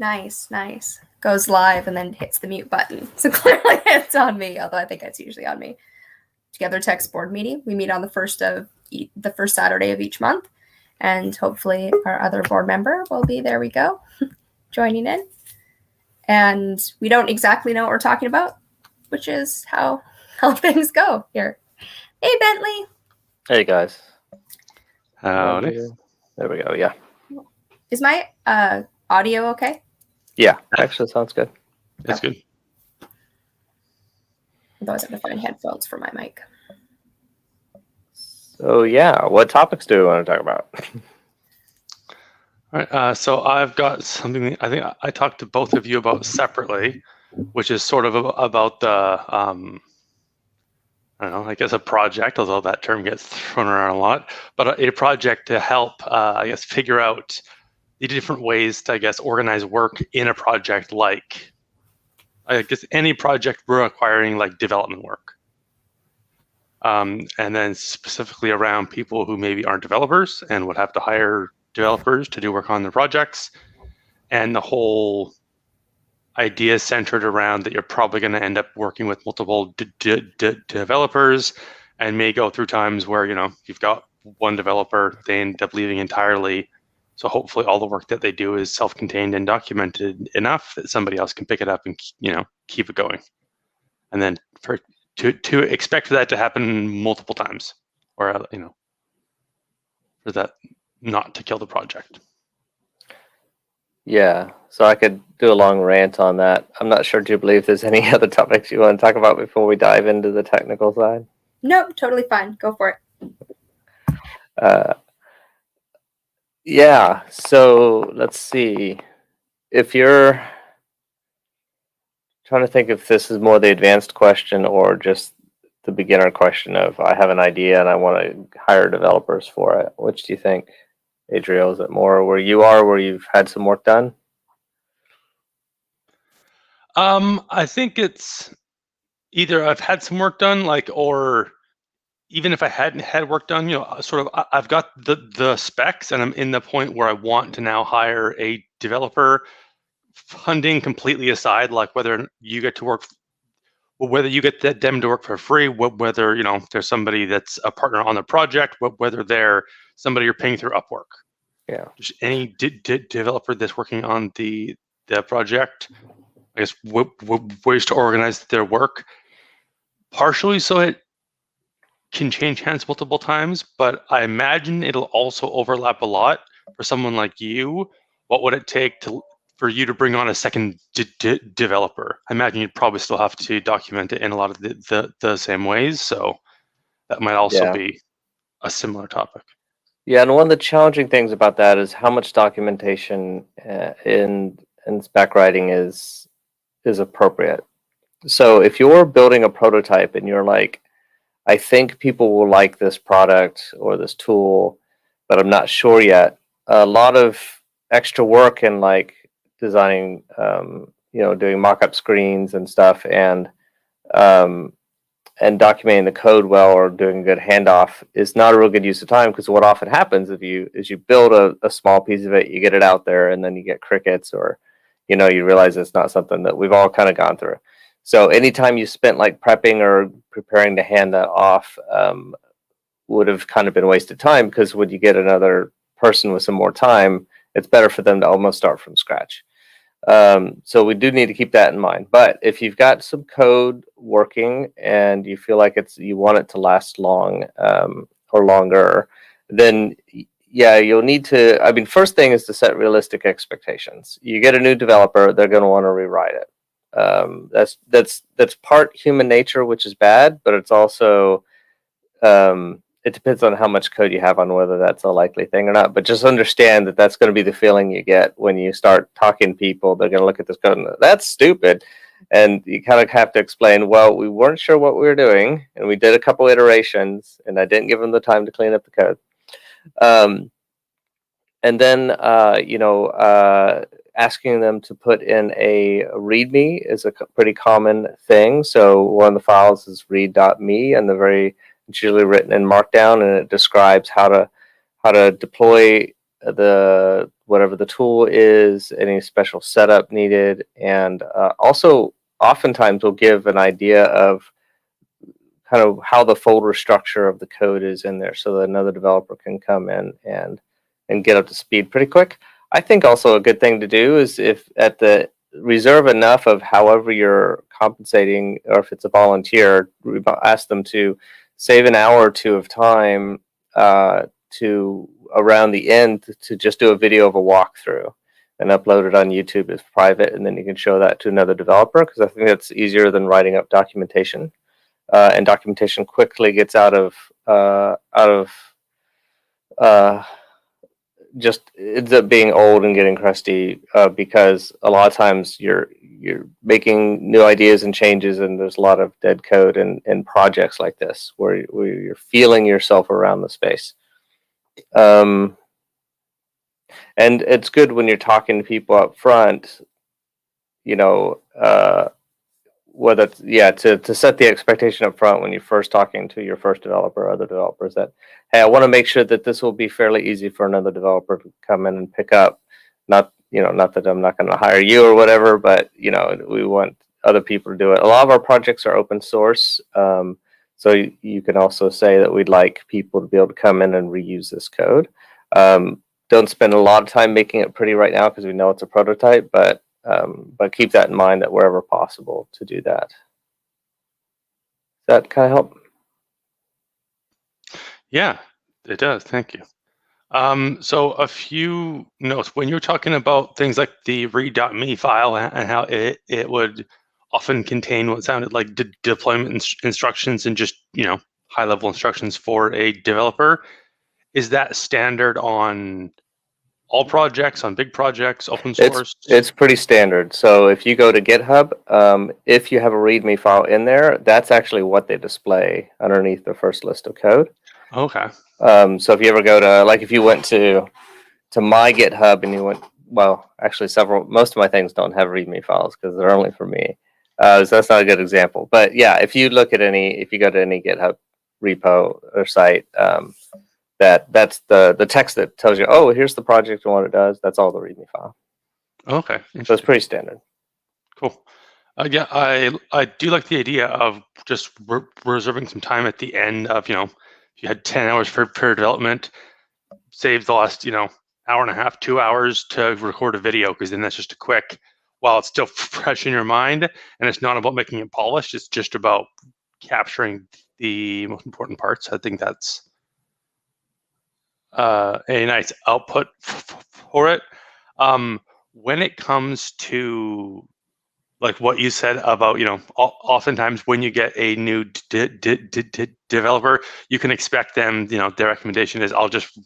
Nice. Goes live and then hits the mute button. So clearly it's on me, although I think it's usually on me. TogetherTec's board meeting. We meet on the first Saturday of each month, and hopefully our other board member will be, there we go, joining in. And we don't exactly know what we're talking about, which is how things go here. Hey, Bentley. Hey, guys. Howdy. There we go, yeah. Is my audio okay? Yeah, actually sounds good. That's good. Otherwise, I have to find headphones for my mic. So, yeah, what topics do we want to talk about? All right, so I've got something I think I talked to both of you about separately, which is sort of about the, I don't know, I guess a project, although that term gets thrown around a lot, but a project to help, I guess, figure out the different ways to, I guess, organize work in a project, like, I guess, any project requiring, like, development work. And then specifically around people who maybe aren't developers and would have to hire developers to do work on their projects, and the whole idea centered around that you're probably going to end up working with multiple developers, and may go through times where, you know, you've got one developer, they end up leaving entirely. So hopefully all the work that they do is self-contained and documented enough that somebody else can pick it up and, you know, keep it going. And then to expect for that to happen multiple times, or, you know, for that not to kill the project. Yeah, so I could do a long rant on that. I'm not sure, do you believe there's any other topics you want to talk about before we dive into the technical side? Nope, totally fine. Go for it. Yeah, so let's see. If you're trying to think if this is more the advanced question or just the beginner question of, I have an idea and I want to hire developers for it, which do you think? Adriel, is it more where you are, where you've had some work done? I think it's either I've had some work done, like, or even if I hadn't had work done, you know, sort of, I've got the specs and I'm in the point where I want to now hire a developer. Funding completely aside, like whether you get to work, whether you get them to work for free, whether, you know, there's somebody that's a partner on the project, whether they're somebody you're paying through Upwork. Yeah. Just any developer that's working on the project, I guess, ways to organize their work, partially so it can change hands multiple times, but I imagine it'll also overlap a lot for someone like you. What would it take for you to bring on a second developer? I imagine you'd probably still have to document it in a lot of the same ways, so that might also be a similar topic. Yeah, and one of the challenging things about that is how much documentation in spec writing is appropriate. So if you're building a prototype and you're like, I think people will like this product or this tool, but I'm not sure yet, a lot of extra work in like designing, you know, doing mock-up screens and stuff, and documenting the code well, or doing a good handoff is not a real good use of time, because what often happens is you build a small piece of it, you get it out there, and then you get crickets, or, you know, you realize it's not something that we've all kind of gone through. So anytime you spent like prepping or preparing to hand that off would have kind of been wasted time, because when you get another person with some more time, it's better for them to almost start from scratch. So we do need to keep that in mind. But if you've got some code working and you feel like you want it to last long or longer, then yeah, you'll need to, I mean, first thing is to set realistic expectations. You get a new developer, they're going to want to rewrite it. That's part human nature, which is bad, but it's also, it depends on how much code you have on whether that's a likely thing or not. But just understand that that's going to be the feeling you get when you start talking to people. They're going to look at this code and that's stupid. And you kind of have to explain, well, we weren't sure what we were doing, and we did a couple iterations, and I didn't give them the time to clean up the code. And then, you know, asking them to put in a README is a pretty common thing. So one of the files is read.me, and it's usually written in Markdown, and it describes how to deploy whatever the tool is, any special setup needed, and also oftentimes we'll give an idea of kind of how the folder structure of the code is in there so that another developer can come in and get up to speed pretty quick. I think also a good thing to do is if at the reserve enough of however you're compensating, or if it's a volunteer, ask them to save an hour or two of time to around the end to just do a video of a walkthrough and upload it on YouTube as private, and then you can show that to another developer, because I think that's easier than writing up documentation. And documentation quickly gets out of just ends up being old and getting crusty because a lot of times you're making new ideas and changes, and there's a lot of dead code in projects like this where you're feeling yourself around the space. And it's good when you're talking to people up front, you know, whether it's, to set the expectation up front when you're first talking to your first developer or other developers, that, hey, I want to make sure that this will be fairly easy for another developer to come in and pick up. Not that I'm not going to hire you or whatever, but, you know, we want other people to do it. A lot of our projects are open source. So you can also say that we'd like people to be able to come in and reuse this code. Don't spend a lot of time making it pretty right now because we know it's a prototype, but keep that in mind that wherever possible to do that. Does that kind of help? Yeah, it does. Thank you. So a few notes. When you're talking about things like the read.me file and how it would often contain what sounded like deployment instructions and just, you know, high-level instructions for a developer, is that standard on all projects, on big projects, open source? It's pretty standard. So if you go to GitHub, if you have a README file in there, that's actually what they display underneath the first list of code. Okay. So if you ever go to, like, if you went to my GitHub and you went, well, actually most of my things don't have README files because they're only for me. So that's not a good example. But yeah, if you go to any GitHub repo or site, that's the text that tells you, oh, here's the project and what it does. That's all the README file. Okay. So it's pretty standard. Cool. Yeah, I do like the idea of just reserving some time at the end of, you know, if you had 10 hours for development, save the last, you know, hour and a half, 2 hours to record a video, because then that's just a quick, while it's still fresh in your mind, and it's not about making it polished, it's just about capturing the most important parts. I think that's a nice output for it. When it comes to like what you said about, you know, oftentimes when you get a new developer, you can expect them, you know, their recommendation is, I'll just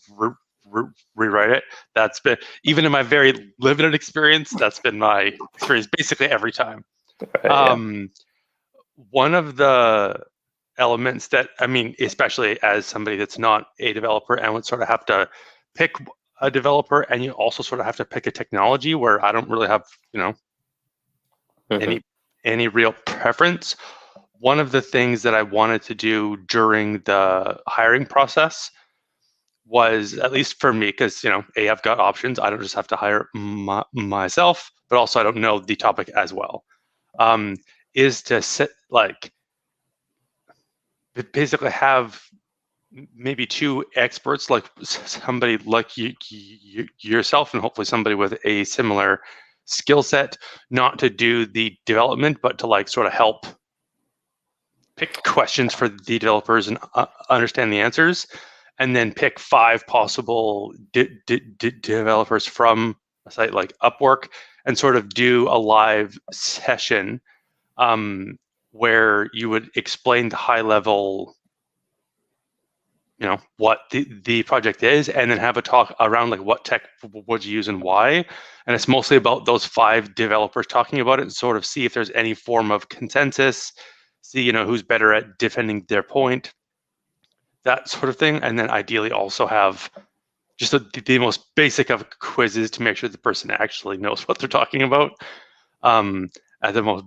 rewrite it. That's been, even in my very limited experience, that's been my experience basically every time. Right, one of the elements that, I mean, especially as somebody that's not a developer and would sort of have to pick a developer, and you also sort of have to pick a technology where I don't really have, you know, any real preference. One of the things that I wanted to do during the hiring process was, at least for me, because, you know, I've got options. I don't just have to hire myself, but also I don't know the topic as well. Is to sit, like, basically have maybe two experts, like somebody like yourself, and hopefully somebody with a similar skill set, not to do the development, but to like sort of help pick questions for the developers and understand the answers, and then pick 5 possible developers from a site like Upwork and sort of do a live session where you would explain the high level, you know, what the project is, and then have a talk around like what tech would you use and why. And it's mostly about those 5 developers talking about it, and sort of see if there's any form of consensus, see, you know, who's better at defending their point, that sort of thing. And then ideally also have just the most basic of quizzes to make sure the person actually knows what they're talking about at the most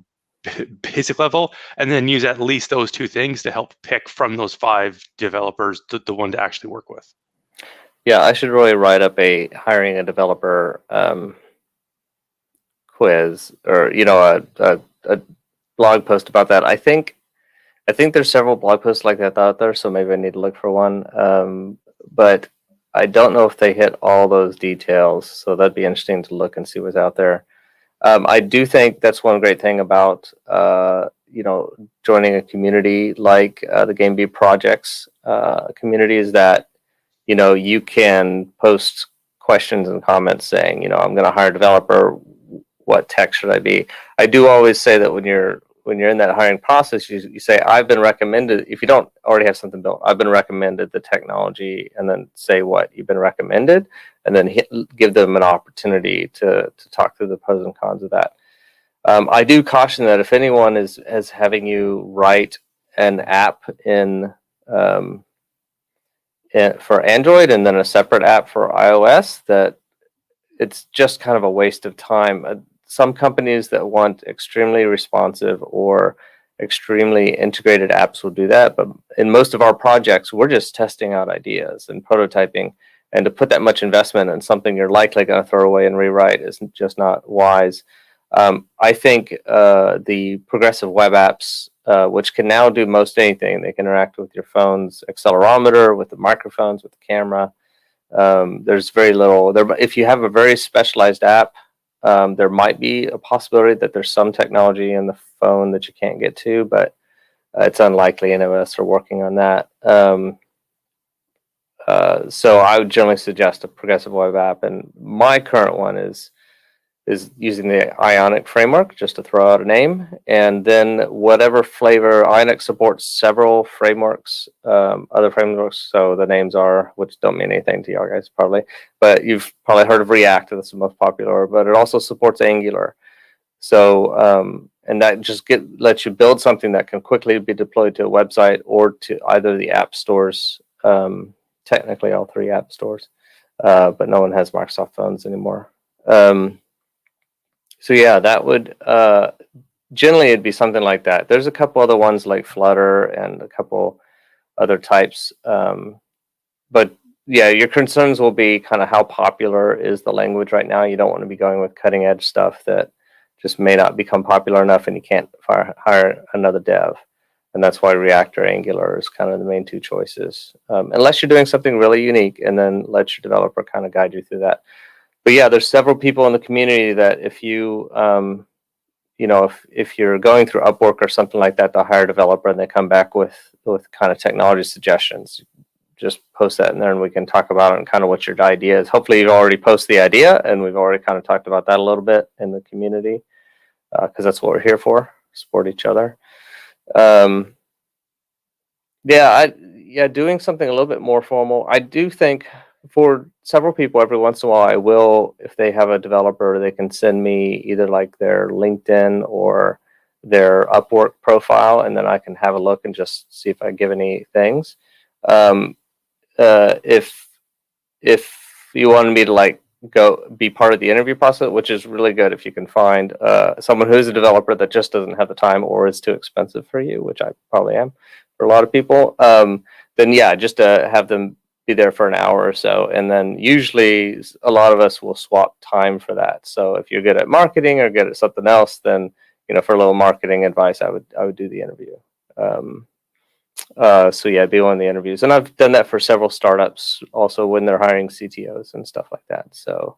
basic level, and then use at least those 2 things to help pick from those 5 developers the one to actually work with. Yeah, I should really write up a hiring a developer quiz, or a blog post about that. I think there's several blog posts like that out there, so maybe I need to look for one. But I don't know if they hit all those details, so that'd be interesting to look and see what's out there. I do think that's one great thing about joining a community like the Game Bee Projects community, is that you can post questions and comments saying, I'm going to hire a developer. What tech should I be? I do always say that when you're in that hiring process, you say, I've been recommended. If you don't already have something built, I've been recommended the technology, and then say what you've been recommended, and then give them an opportunity to talk through the pros and cons of that. I do caution that if anyone is having you write an app for Android and then a separate app for iOS, that it's just kind of a waste of time. Some companies that want extremely responsive or extremely integrated apps will do that, but in most of our projects, we're just testing out ideas and prototyping, and to put that much investment in something you're likely going to throw away and rewrite is just not wise. I think the progressive web apps, which can now do most anything, they can interact with your phone's accelerometer, with the microphones, with the camera. There's very little there. If you have a very specialized app, there might be a possibility that there's some technology in the phone that you can't get to, but it's unlikely any of us are working on that. So I would generally suggest a progressive web app, and my current one is using the Ionic framework, just to throw out a name, and then whatever flavor. Ionic supports several frameworks, other frameworks, so the names are, which don't mean anything to y'all guys probably, but you've probably heard of React, that's the most popular, but it also supports Angular. So, and that just lets you build something that can quickly be deployed to a website or to either the app stores, technically all three app stores, but no one has Microsoft phones anymore. So yeah, that would generally it'd be something like that. There's a couple other ones like Flutter and a couple other types, but yeah, your concerns will be kind of how popular is the language right now. You don't want to be going with cutting edge stuff that just may not become popular enough, and you can't hire another dev. And that's why React or Angular is kind of the main two choices, unless you're doing something really unique, and then let your developer kind of guide you through that. But yeah, there's several people in the community that if you, if you're going through Upwork or something like that to hire a developer, and they come back with kind of technology suggestions, just post that in there and we can talk about it and kind of what your idea is. Hopefully you've already posted the idea, and we've already kind of talked about that a little bit in the community, because that's what we're here for, support each other. Doing something a little bit more formal. I do think for several people, every once in a while, I will, if they have a developer, they can send me either like their LinkedIn or their Upwork profile, and then I can have a look and just see if I give any things. If you wanted me to go be part of the interview process, which is really good if you can find someone who's a developer that just doesn't have the time or is too expensive for you, which I probably am for a lot of people, then yeah, just have them be there for an hour or so. And then usually a lot of us will swap time for that. So if you're good at marketing or good at something else, then, for a little marketing advice, I would do the interview. So yeah, be one of the interviews. And I've done that for several startups also when they're hiring CTOs and stuff like that. So,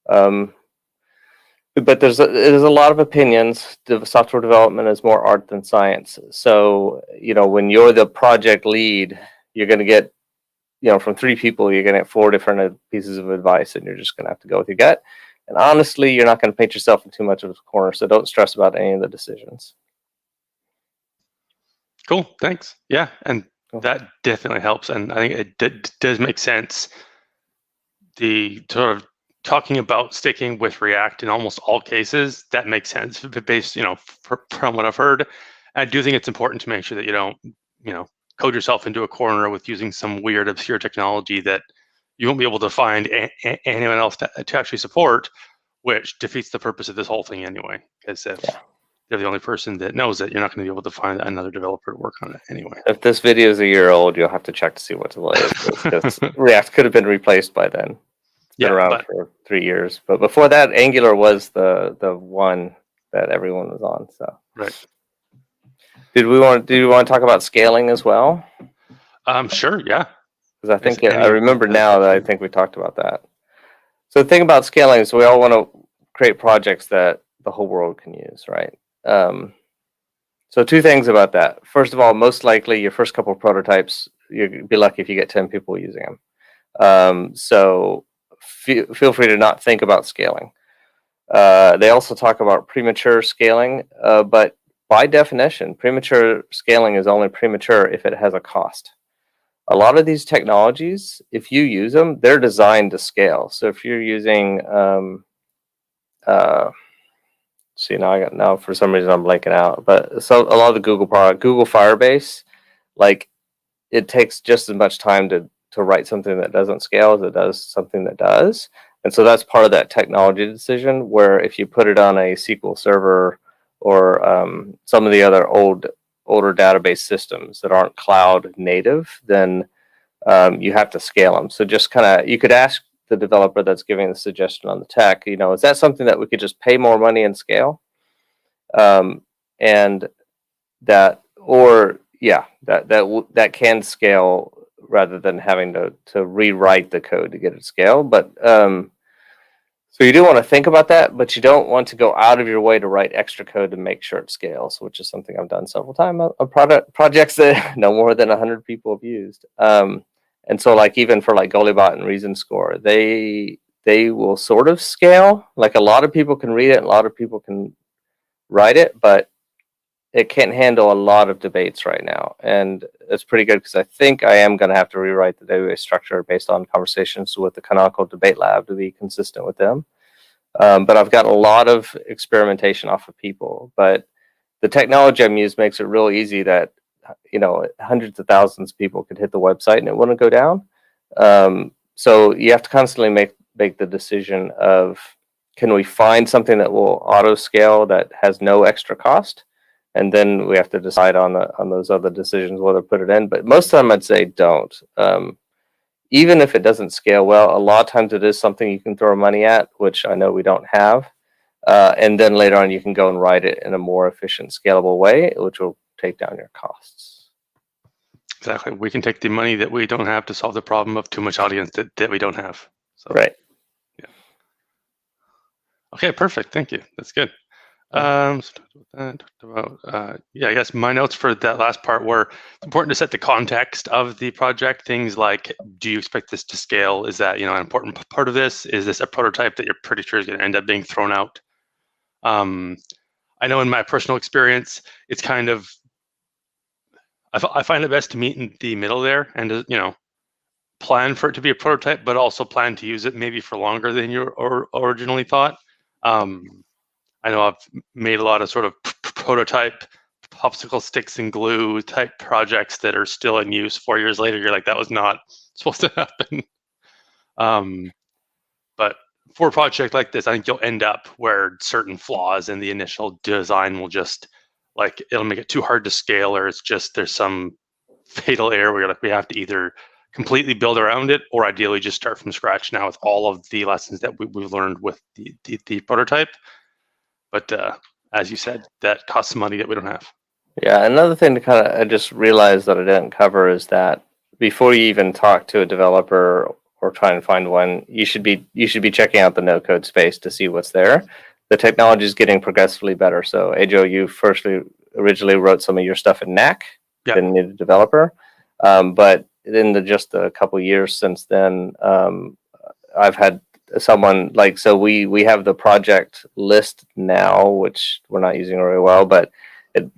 but there's a lot of opinions. Software development is more art than science. So, when you're the project lead, you're going to get, from 3 people, you're going to get 4 different pieces of advice, and you're just going to have to go with your gut. And honestly, you're not going to paint yourself in too much of a corner. So don't stress about any of the decisions. Cool. Thanks. Yeah. And that definitely helps. And I think it does make sense. The sort of talking about sticking with React in almost all cases, that makes sense based, from what I've heard. I do think it's important to make sure that you don't, code yourself into a corner with using some weird, obscure technology that you won't be able to find anyone else to actually support, which defeats the purpose of this whole thing anyway. Because they're the only person that knows it, you're not going to be able to find another developer to work on it anyway. If this video is a year old, you'll have to check to see what the latest is, because React could have been replaced by then. It's been around for 3 years, but before that, Angular was the one that everyone was on. So right. Do you want to talk about scaling as well? Sure, yeah. Because I think I remember now that I think we talked about that. So the thing about scaling is we all want to create projects that the whole world can use, right? So 2 things about that. First of all, most likely your first couple of prototypes, you'd be lucky if you get 10 people using them. So feel free to not think about scaling. They also talk about premature scaling, but by definition, premature scaling is only premature if it has a cost. A lot of these technologies, if you use them, they're designed to scale. So if you're using, see, now for some reason I'm blanking out, but so a lot of the Google product, Google Firebase, like it takes just as much time to write something that doesn't scale as it does something that does. And so that's part of that technology decision, where if you put it on a SQL server or some of the other older database systems that aren't cloud native, then you have to scale them. So just kind of, you could ask the developer that's giving the suggestion on the tech, is that something that we could just pay more money and scale? And that, or yeah, that can scale rather than having to rewrite the code to get it scaled. But so you do want to think about that, but you don't want to go out of your way to write extra code to make sure it scales, which is something I've done several times on projects that no more than 100 people have used. And so like even for like Golibot and Reason Score, they will sort of scale. Like a lot of people can read it and a lot of people can write it, but it can't handle a lot of debates right now. And it's pretty good because I think I am going to have to rewrite the database structure based on conversations with the Canonical Debate Lab to be consistent with them. But I've got a lot of experimentation off of people. But the technology I'm using makes it real easy that, hundreds of thousands of people could hit the website and it wouldn't go down. So you have to constantly make the decision of, can we find something that will auto scale that has no extra cost? And then we have to decide on those other decisions whether to put it in. But most of the time I'd say don't. Even if it doesn't scale well, a lot of times it is something you can throw money at, which I know we don't have. And then later on you can go and write it in a more efficient, scalable way, which will take down your costs. Exactly. We can take the money that we don't have to solve the problem of too much audience that we don't have. So, right. Yeah. Okay, perfect. Thank you. That's good. I guess my notes for that last part were, it's important to set the context of the project. Things like, do you expect this to scale? Is that, an important part of this? Is this a prototype that you're pretty sure is going to end up being thrown out? I know in my personal experience, it's kind of, I find it best to meet in the middle there and, plan for it to be a prototype, but also plan to use it maybe for longer than you originally thought. I know I've made a lot of sort of prototype popsicle sticks and glue type projects that are still in use 4 years later. You're like, that was not supposed to happen. But for a project like this, I think you'll end up where certain flaws in the initial design will just, like, it'll make it too hard to scale, or it's just there's some fatal error where you're like, we have to either completely build around it or ideally just start from scratch now with all of the lessons that we've learned with the prototype. But as you said, that costs money that we don't have. Yeah, another thing to kind of, I just realized that I didn't cover is that before you even talk to a developer or try and find one, you should be checking out the no-code space to see what's there. The technology is getting progressively better. So, Ajo, you originally wrote some of your stuff in Knack. Yep. Didn't need a developer, but in just a couple years since then, I've had someone like, so we have the project list now, which we're not using very well, but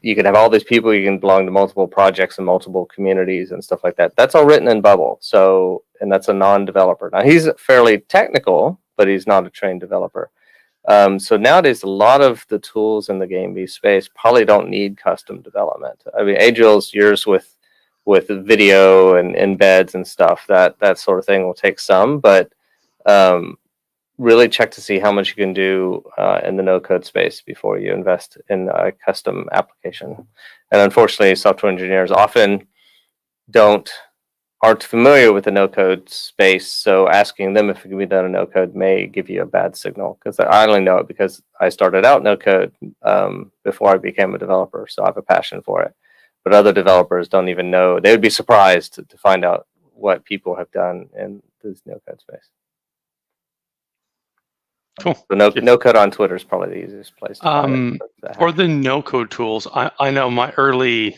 you can have all these people, you can belong to multiple projects and multiple communities and stuff like that. That's all written in Bubble. So, and that's a non-developer. Now he's fairly technical, but he's not a trained developer. So nowadays, a lot of the tools in the game B space probably don't need custom development. I mean, Agil's yours with video and embeds and stuff, that sort of thing will take some, but really check to see how much you can do in the no-code space before you invest in a custom application. And unfortunately, software engineers often aren't familiar with the no-code space, so asking them if it can be done in no-code may give you a bad signal, because I only know it because I started out no-code before I became a developer, so I have a passion for it. But other developers don't even know. They would be surprised to find out what people have done in this no-code space. Cool. So no-code on Twitter is probably the easiest place to find it. For the no-code tools, I know my early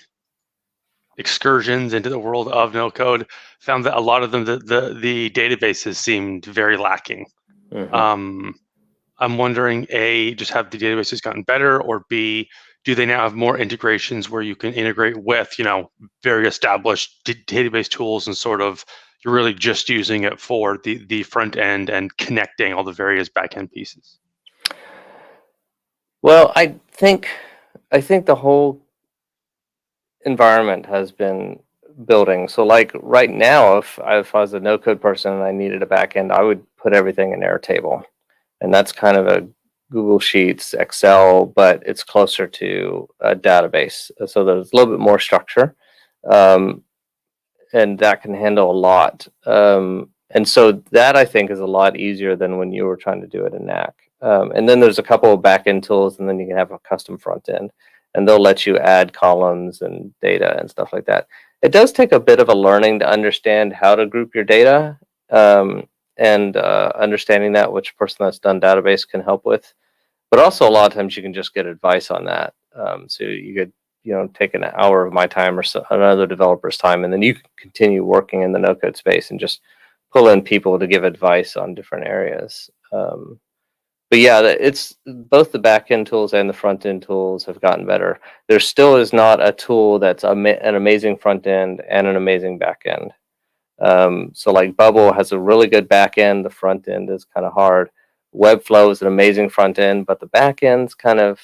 excursions into the world of no code found that a lot of them the databases seemed very lacking. Mm-hmm. I'm wondering, A, just have the databases gotten better, or B, do they now have more integrations where you can integrate with very established database tools, and sort of you're really just using it for the front end and connecting all the various back end pieces? Well, I think the whole environment has been building. So like right now, if I was a no-code person and I needed a backend, I would put everything in Airtable. And that's kind of a Google Sheets, Excel, but it's closer to a database. So there's a little bit more structure. And that can handle a lot. And so that, I think, is a lot easier than when you were trying to do it in Knack. And then there's a couple of back-end tools, and then you can have a custom front end. And they'll let you add columns and data and stuff like that. It does take a bit of a learning to understand how to group your data, and understanding that, which person that's done database can help with. But also a lot of times you can just get advice on that. So you could take an hour of my time or another developer's time, and then you can continue working in the no-code space and just pull in people to give advice on different areas. But yeah, it's both the back-end tools and the front-end tools have gotten better. There still is not a tool that's an amazing front-end and an amazing back-end. So like Bubble has a really good back-end. The front-end is kind of hard. Webflow is an amazing front-end, but the back-end's kind of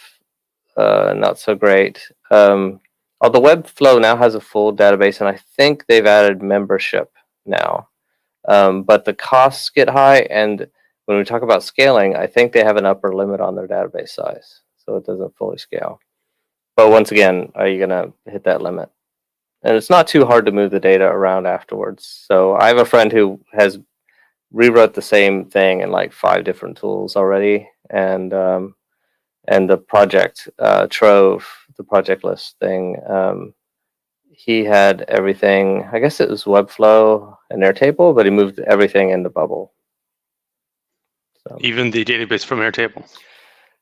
not so great. Although Webflow now has a full database, and I think they've added membership now. But the costs get high, and when we talk about scaling, I think they have an upper limit on their database size, so it doesn't fully scale. But once again, are you going to hit that limit? And it's not too hard to move the data around afterwards. So I have a friend who has rewrote the same thing in like 5 different tools already, and the project Trove, the project list thing, he had everything. I guess it was Webflow and Airtable, but he moved everything into Bubble. So, even the database from Airtable?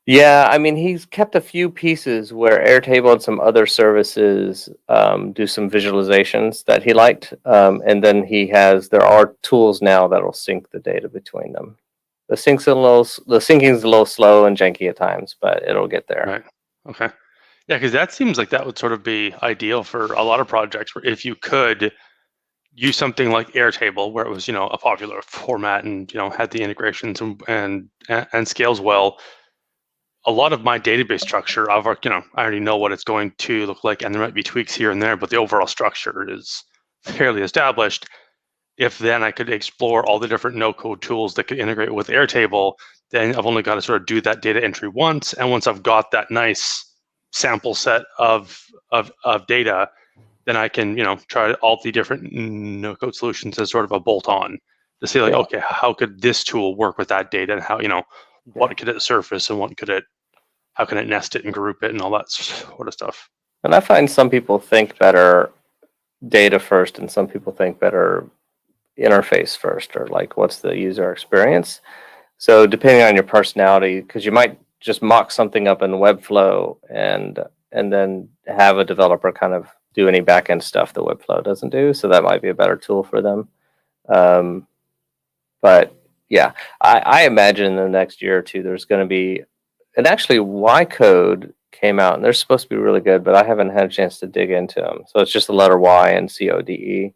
Yeah, I mean, he's kept a few pieces where Airtable and some other services do some visualizations that he liked, and then there are tools now that will sync the data between them. The syncing's a little slow and janky at times, but it'll get there. Right. Okay. Yeah, because that seems like that would sort of be ideal for a lot of projects, where if you could use something like Airtable, where it was a popular format and had the integrations and scales well. A lot of my database structure, I already know what it's going to look like, and there might be tweaks here and there, but the overall structure is fairly established. If then I could explore all the different no-code tools that could integrate with Airtable, then I've only got to sort of do that data entry once, and once I've got that nice sample set of data, then I can try all the different no-code solutions as sort of a bolt-on to say, like, okay, how could this tool work with that data, and how what could it surface, and how can it nest it and group it and all that sort of stuff. And I find some people think better data first, and some people think better interface first, or like what's the user experience. So depending on your personality, because you might just mock something up in Webflow and then have a developer kind of do any backend stuff that Webflow doesn't do. So that might be a better tool for them. But yeah, I imagine in the next year or two there's going to be, and actually Ycode came out and they're supposed to be really good, but I haven't had a chance to dig into them. So it's just the letter Y and CODE.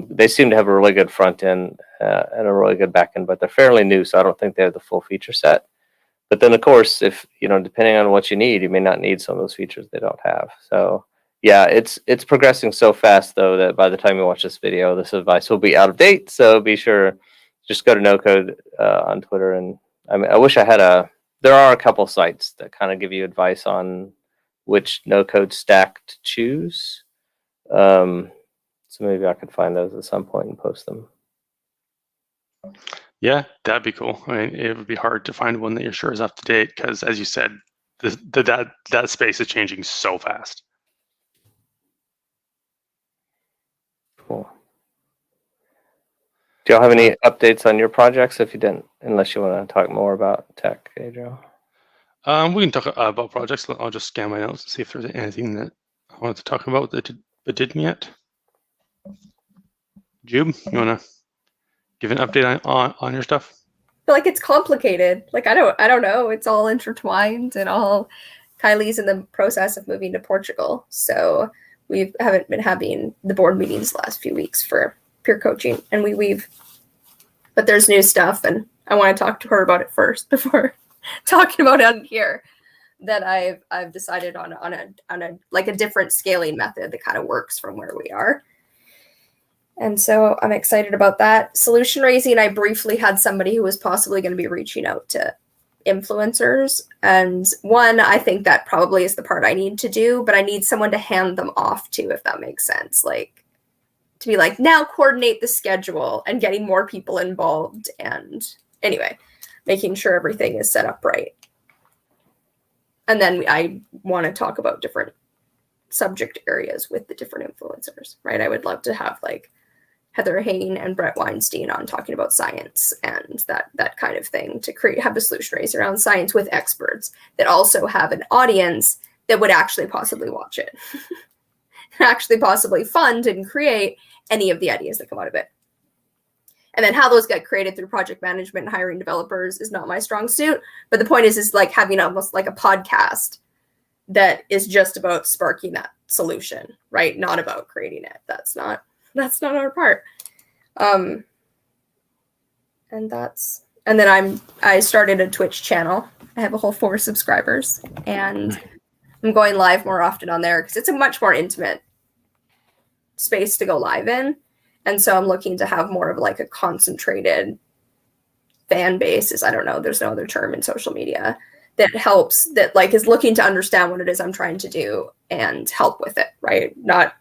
They seem to have a really good front end and a really good back end, but they're fairly new, so I don't think they have the full feature set. But then, of course, if depending on what you need, you may not need some of those features they don't have. So yeah, it's progressing so fast though that by the time you watch this video, this advice will be out of date. So be sure to just go to No Code on Twitter. And I mean, I wish I had there are a couple sites that kind of give you advice on which No Code stack to choose. So maybe I could find those at some point and post them. Yeah, that'd be cool. I mean, it would be hard to find one that you're sure is up to date because, as you said, that space is changing so fast. Cool. Do y'all have any updates on your projects? If you didn't, unless you want to talk more about tech, Adriel. We can talk about projects. I'll just scan my notes and see if there's anything that I wanted to talk about that didn't yet. Jube, you want to give an update on your stuff? I feel like it's complicated. Like I don't know. It's all intertwined and all. Kylie's in the process of moving to Portugal, so we haven't been having the board meetings the last few weeks for peer coaching, and but there's new stuff, and I want to talk to her about it first before talking about it on here. That I've decided on a like a different scaling method that kind of works from where we are. And so I'm excited about that. Solution raising, I briefly had somebody who was possibly going to be reaching out to influencers. And one, I think that probably is the part I need to do, but I need someone to hand them off to, if that makes sense. Like to be like, now coordinate the schedule and getting more people involved. And anyway, making sure everything is set up right. And then I want to talk about different subject areas with the different influencers, right? I would love to have like Heather Hain and Brett Weinstein on talking about science and that kind of thing to have a solution raised around science with experts that also have an audience that would actually possibly watch it and actually possibly fund and create any of the ideas that come out of it. And then how those get created through project management and hiring developers is not my strong suit. But the point is like having almost like a podcast that is just about sparking that solution, right? Not about creating it. That's not our part. And then I started a Twitch channel. I have a whole 4 subscribers, and I'm going live more often on there because it's a much more intimate space to go live in. And so I'm looking to have more of like a concentrated fan base. I don't know, there's no other term in social media that helps, that like is looking to understand what it is I'm trying to do and help with it, right? Not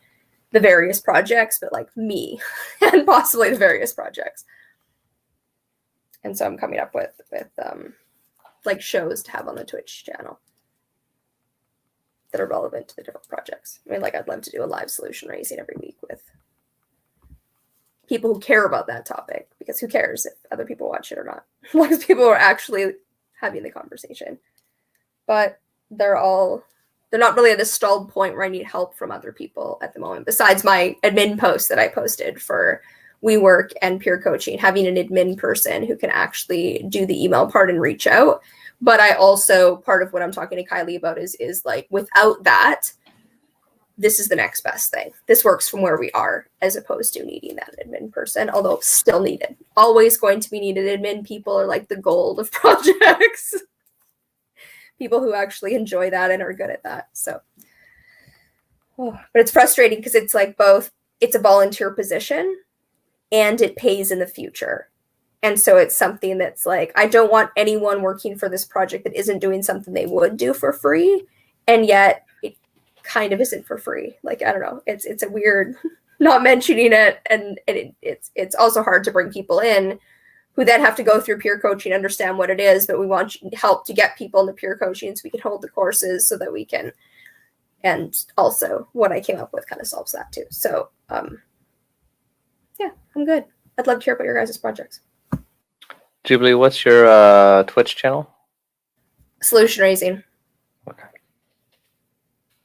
the various projects, but like me and possibly the various projects. And so I'm coming up with like shows to have on the Twitch channel that are relevant to the different projects. I mean, like I'd love to do a live solution raising every week with people who care about that topic, because who cares if other people watch it or not? As long as people are actually having the conversation. But they're not really at a stalled point where I need help from other people at the moment, besides my admin post that I posted for WeWork and peer coaching, having an admin person who can actually do the email part and reach out. But I also, part of what I'm talking to Kylie about is like, without that, this is the next best thing. This works from where we are, as opposed to needing that admin person, although still needed. Always going to be needed. Admin people are like the gold of projects. People who actually enjoy that and are good at that. So, but it's frustrating because it's like both, it's a volunteer position and it pays in the future. And so it's something that's like, I don't want anyone working for this project that isn't doing something they would do for free. And yet it kind of isn't for free. Like, I don't know. It's a weird not mentioning it. And it's also hard to bring people in who then have to go through peer coaching, understand what it is, but we want help to get people into peer coaching so we can hold the courses so that we can, and also what I came up with kind of solves that too. So, yeah, I'm good. I'd love to hear about your guys' projects. Jubilee, what's your Twitch channel? Solution raising. Okay.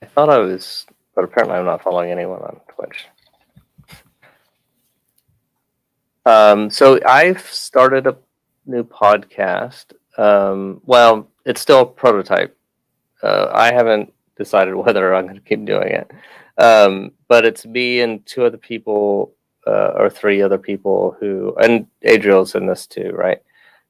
I thought I was, but apparently I'm not following anyone on Twitch. So I've started a new podcast. Well, it's still a prototype. I haven't decided whether I'm going to keep doing it. But it's me and 2 other people, or 3 other people who, and Adriel's in this too, right?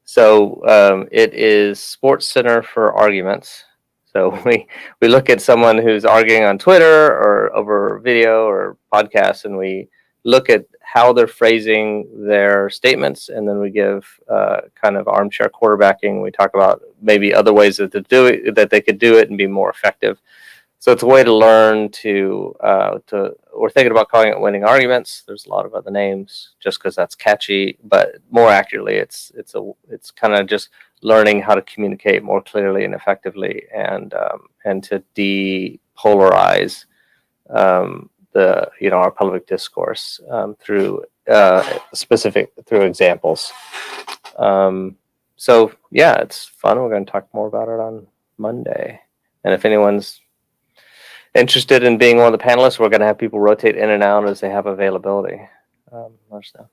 So it is Sports Center for Arguments. So we look at someone who's arguing on Twitter or over video or podcasts, and we look at how they're phrasing their statements, and then we give kind of armchair quarterbacking. We talk about maybe other ways that they could do it and be more effective. So it's a way to learn to we're thinking about calling it winning arguments. There's a lot of other names just because that's catchy, but more accurately, it's kind of just learning how to communicate more clearly and effectively, and to depolarize our public discourse through examples. So yeah, it's fun. We're going to talk more about it on Monday, and if anyone's interested in being one of the panelists, we're going to have people rotate in and out as they have availability. Let us know.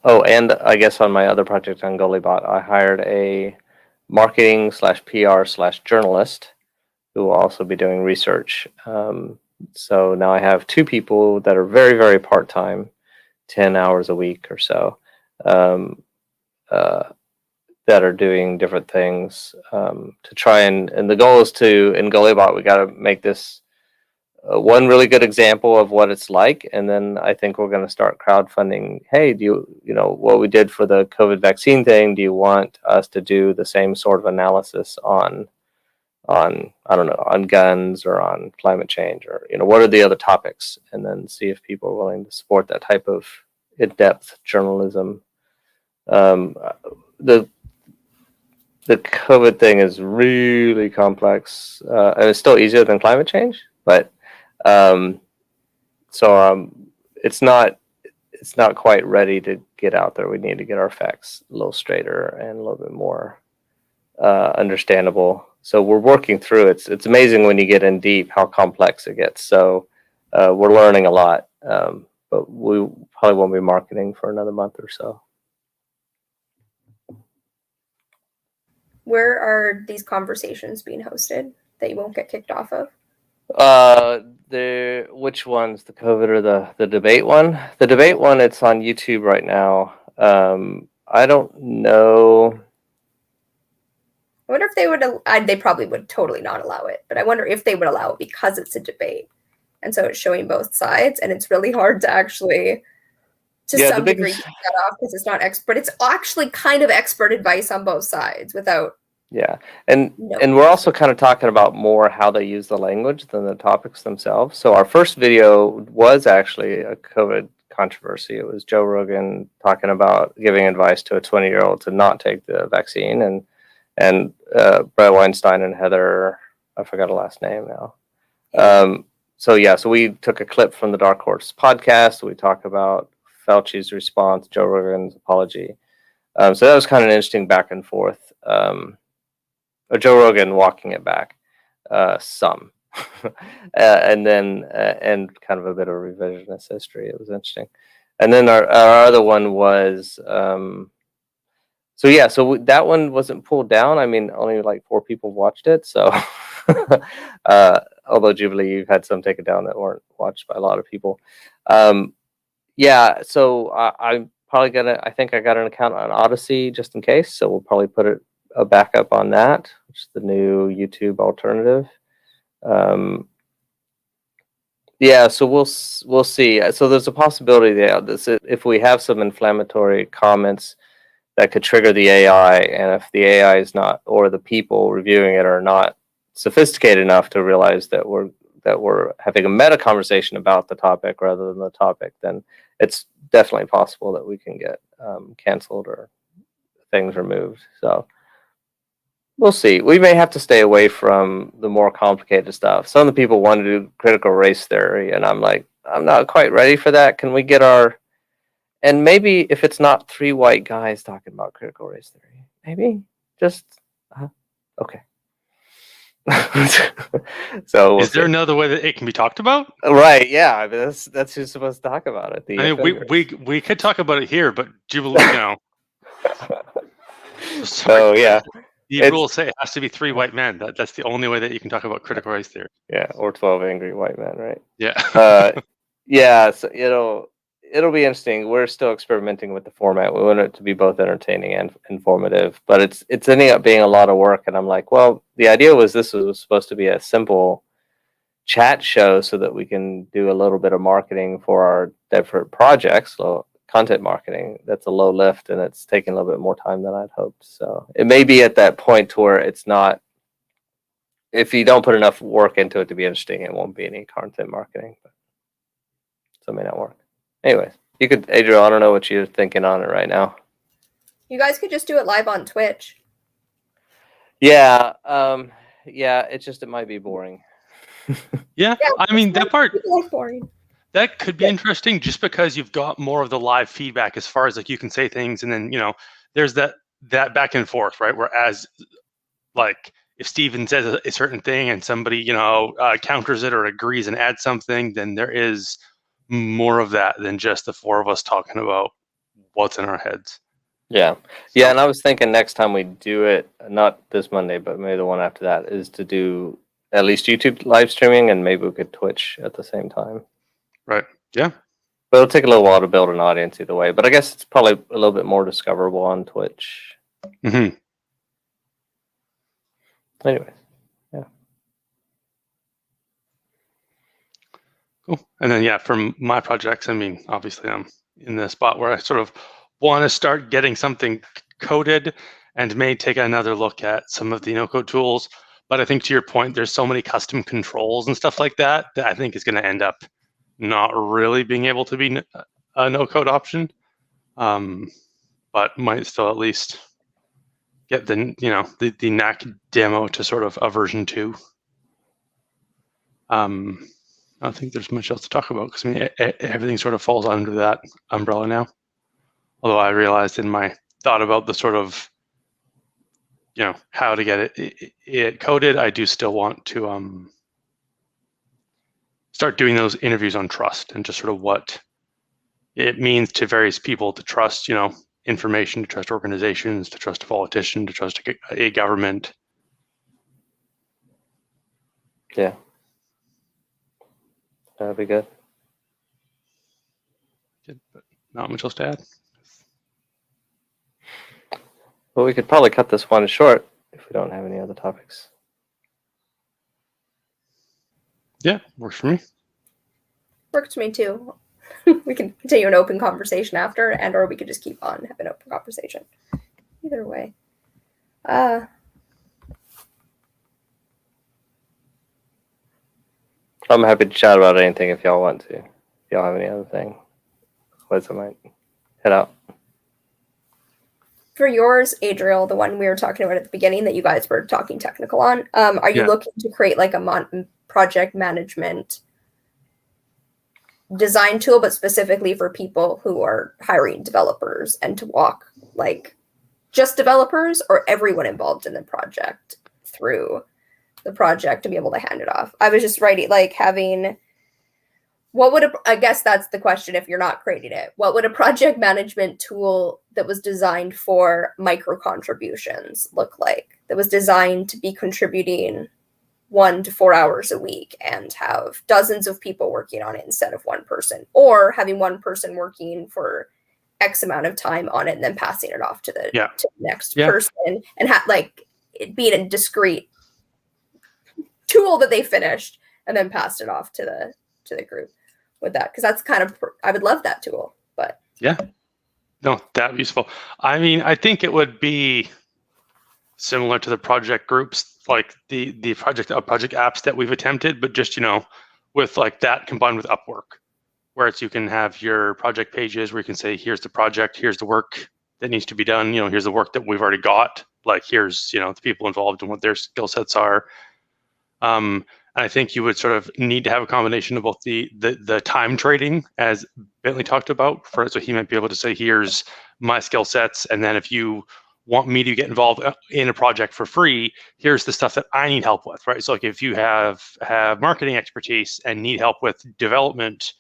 Oh, and I guess on my other project on GoalieBot, I hired a marketing/PR/journalist who will also be doing research. So now I have 2 people that are very, very part-time, 10 hours a week or so, that are doing different things to try and the goal is to, in GoalieBot, we got to make this one really good example of what it's like, and then I think we're going to start crowdfunding. Hey, do you know what we did for the COVID vaccine thing? Do you want us to do the same sort of analysis on I don't know, on guns or on climate change, or what are the other topics, and then see if people are willing to support that type of in-depth journalism. The COVID thing is really complex, and it's still easier than climate change, but it's not quite ready to get out there. We need to get our facts a little straighter and a little bit more understandable. So we're working through it. It's amazing when you get in deep how complex it gets. So we're learning a lot, but we probably won't be marketing for another month or so. Where are these conversations being hosted that you won't get kicked off of? Which one's the COVID or the debate one? The debate one, it's on YouTube right now. I don't know. I wonder if they would. They probably would totally not allow it, but I wonder if they would allow it because it's a debate, and so it's showing both sides, and it's really hard to actually, some degree, get that off because it's not expert. It's actually kind of expert advice on both sides without. Yeah, and we're also kind of talking about more how they use the language than the topics themselves. So our first video was actually a COVID controversy. It was Joe Rogan talking about giving advice to a 20-year-old to not take the vaccine, and Brett Weinstein and Heather, I forgot her last name now. So we took a clip from the Dark Horse podcast. We talk about Fauci's response, Joe Rogan's apology. So that was kind of an interesting back and forth. Or Joe Rogan walking it back some. And then and kind of a bit of revisionist history. It was interesting. And then our other one was so that one wasn't pulled down. I mean, only like 4 people watched it. So although Jubilee, you've had some taken down that weren't watched by a lot of people. So I'm probably I think I got an account on Odyssey just in case. So we'll probably put a backup on that, which is the new YouTube alternative. So we'll see. So there's a possibility that if we have some inflammatory comments that could trigger the AI, and if the AI is not, or the people reviewing it are not sophisticated enough to realize that we're having a meta conversation about the topic rather than the topic, then it's definitely possible that we can get canceled or things removed. So we'll see. We may have to stay away from the more complicated stuff. Some of the people want to do critical race theory, and I'm like, I'm not quite ready for that. Can we get and maybe if it's not 3 white guys talking about critical race theory, maybe just okay. So is there another way that it can be talked about? Right? Yeah, I mean, that's who's supposed to talk about it. I mean, we could talk about it here, but Jubilee, Oh yeah. The rules say it has to be 3 white men. That's the only way that you can talk about critical race theory. Yeah, or 12 angry white men, right? Yeah. Yeah, so it'll be interesting. We're still experimenting with the format. We want it to be both entertaining and informative, but it's ending up being a lot of work. And I'm like, well, the idea was this was supposed to be a simple chat show so that we can do a little bit of marketing for our different projects, content marketing. That's a low lift, and it's taking a little bit more time than I'd hoped. So it may be at that point to where it's not, if you don't put enough work into it to be interesting, it won't be any content marketing. But, so it may not work. Anyways, you could, Adriel, I don't know what you're thinking on it right now. You guys could just do it live on Twitch. Yeah, it might be boring. Yeah, I mean, that part, boring. that could be interesting just because you've got more of the live feedback as far as like you can say things, and then, there's that back and forth, right? Whereas like if Steven says a certain thing and somebody, counters it or agrees and adds something, then there is more of that than just the four of us talking about what's in our heads. Yeah. Yeah, and I was thinking next time we do it, not this Monday, but maybe the one after that, is to do at least YouTube live streaming, and maybe we could Twitch at the same time. Right. Yeah. But it'll take a little while to build an audience either way. But I guess it's probably a little bit more discoverable on Twitch. Mm-hmm. Anyways, yeah. Cool. And then, yeah, for my projects, I mean, obviously I'm in the spot where I sort of want to start getting something coded and may take another look at some of the no-code tools. But I think to your point, there's so many custom controls and stuff like that I think is going to end up not really being able to be a no-code option, but might still at least get the knack demo to sort of a version 2. I don't think there's much else to talk about because I mean everything sort of falls under that umbrella now. Although I realized in my thought about the sort of how to get it coded, I do still want to start doing those interviews on trust and just sort of what it means to various people to trust information, to trust organizations, to trust a politician, to trust a government. Yeah. That'd be good. Good, but not much else to add. Well, we could probably cut this one short if we don't have any other topics. Yeah, works for me. Works for me too. We can continue an open conversation after, or we could just keep on having an open conversation. Either way. I'm happy to chat about anything if y'all want to. If y'all have any other thing. Otherwise I might head out. For yours, Adriel, the one we were talking about at the beginning that you guys were talking technical on, are you looking to create like a project management design tool, but specifically for people who are hiring developers, and to walk like just developers or everyone involved in the project through the project to be able to hand it off? I was just writing like having, I guess that's the question if you're not creating it. What would a project management tool that was designed for micro contributions look like? That was designed to be contributing 1 to 4 hours a week and have dozens of people working on it instead of one person, or having one person working for X amount of time on it and then passing it off to the next person, and like it being a discrete tool that they finished and then passed it off to the group with that, because that's kind of, I would love that tool. But no, that'd be useful. I mean, I think it would be similar to the project groups, like the project apps that we've attempted, but just with like that combined with Upwork, where you can have your project pages where you can say, here's the project, here's the work that needs to be done, here's the work that we've already got, like here's the people involved and what their skill sets are. I think you would sort of need to have a combination of both the time trading, as Bentley talked about, so he might be able to say, here's my skill sets, and then if you want me to get involved in a project for free, here's the stuff that I need help with, right? So like if you have marketing expertise and need help with development,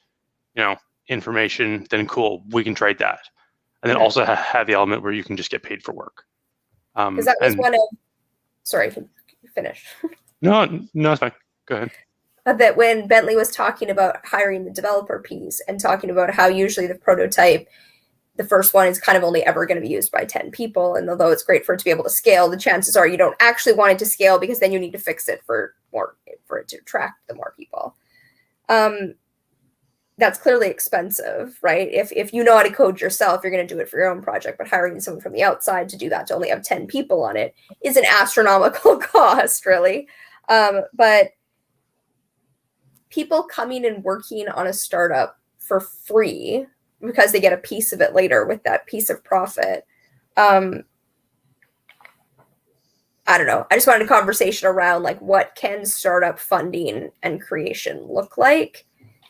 information, then cool, we can trade that. And then also have the element where you can just get paid for work. Because that was one of, sorry, finish. No, it's fine. Go ahead. That when Bentley was talking about hiring the developer piece and talking about how usually the prototype, the first one is kind of only ever going to be used by 10 people. And although it's great for it to be able to scale, the chances are you don't actually want it to scale, because then you need to fix it for for it to attract the more people. That's clearly expensive, right? If you know how to code yourself, you're going to do it for your own project, but hiring someone from the outside to do that, to only have 10 people on it, is an astronomical cost, really. But people coming and working on a startup for free because they get a piece of it later with that piece of profit. I don't know. I just wanted a conversation around like what can startup funding and creation look like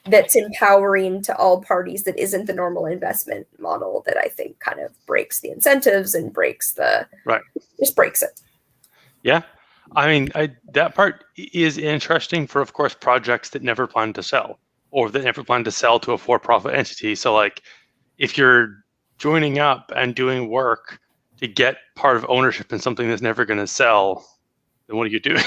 that's empowering to all parties, that isn't the normal investment model that I think kind of breaks the incentives and breaks the just breaks it. Yeah. I mean, that part is interesting for, of course, projects that never plan to sell or that never plan to sell to a for-profit entity. So like if you're joining up and doing work to get part of ownership in something that's never going to sell, then what are you doing?